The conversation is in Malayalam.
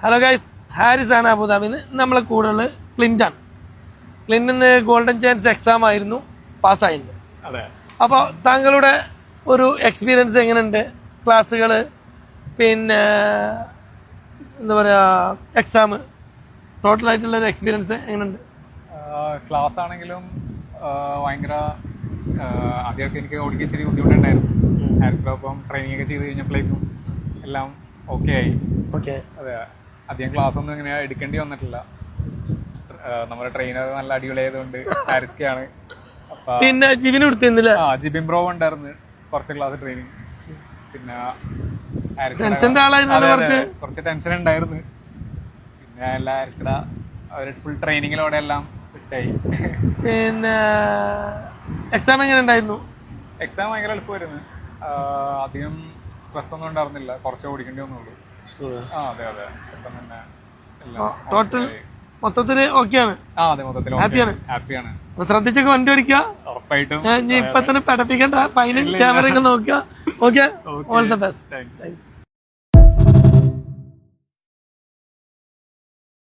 ഹലോ ഗൈസ്, ഹാരിസ് ആണ് അബുദാബിന്ന്. നമ്മളെ കൂടുതൽ ക്ലിൻറ്റൺ ഗോൾഡൻ ചാൻസ് എക്സാം ആയിരുന്നു, പാസ്സായിട്ടുണ്ട്. അതെ. അപ്പോൾ താങ്കളുടെ ഒരു എക്സ്പീരിയൻസ് എങ്ങനെയുണ്ട്? ക്ലാസ്സുകൾ, പിന്നെ എന്താ പറയുക, എക്സാം, ടോട്ടലായിട്ടുള്ളൊരു എക്സ്പീരിയൻസ് എങ്ങനെയുണ്ട്? ക്ലാസ് ആണെങ്കിലും ഭയങ്കര ആദ്യമൊക്കെ എനിക്ക് ഓടിക്കാൻ ഇച്ചിരി ബുദ്ധിമുട്ടുണ്ടായിരുന്നു. ഹാരിസ്ബാപ്പം ട്രെയിനിങ് ഒക്കെ ചെയ്ത് കഴിഞ്ഞപ്പോഴേക്കും എല്ലാം ഓക്കെ ആയി. ഓക്കെ. അതെ, അധികം ക്ലാസ് ഒന്നും ഇങ്ങനെ എടുക്കേണ്ടി വന്നിട്ടില്ല. നമ്മുടെ ട്രെയിനർ നല്ല അടിപൊളിയായതുകൊണ്ട് ഹാരിസ്കയാണ്. പിന്നെ ജിബിന് കൊടുത്തിരുന്നില്ല? ജിബിൻ ബ്രോ ഉണ്ടായിരുന്നു കുറച്ച് ക്ലാസ് ട്രെയിനിങ്. പിന്നെ കുറച്ച് ടെൻഷൻ ഉണ്ടായിരുന്നു. പിന്നെ എല്ലാ ഹാരിസ്കട അവര് ഫുൾ ട്രെയിനിങ്ങിലൂടെ എല്ലാം സെറ്റായി. പിന്നെ എക്സാം എങ്ങനെ ഉണ്ടായിരുന്നു? എക്സാം ഭയങ്കര എളുപ്പമായിരുന്നു. അധികം സ്ട്രെസ് ഒന്നും ഉണ്ടായിരുന്നില്ല, കുറച്ച് ഓടിക്കേണ്ടി വന്നുള്ളൂ. അതെ അതെ, ഇപ്പം തന്നെ ടോട്ടൽ മൊത്തത്തില് ഓക്കെയാണ്. അതെ, മൊത്തത്തിൽ ഹാപ്പിയാണ്. ശ്രദ്ധിച്ചൊക്കെ വണ്ടി ഓടിക്കുക. ഉറപ്പായിട്ടും ഇപ്പൊ തന്നെ പഠിപ്പിക്കണ്ട, ഫൈനൽ ക്യാമറ ഒക്കെ നോക്കുക. Okay, all the best.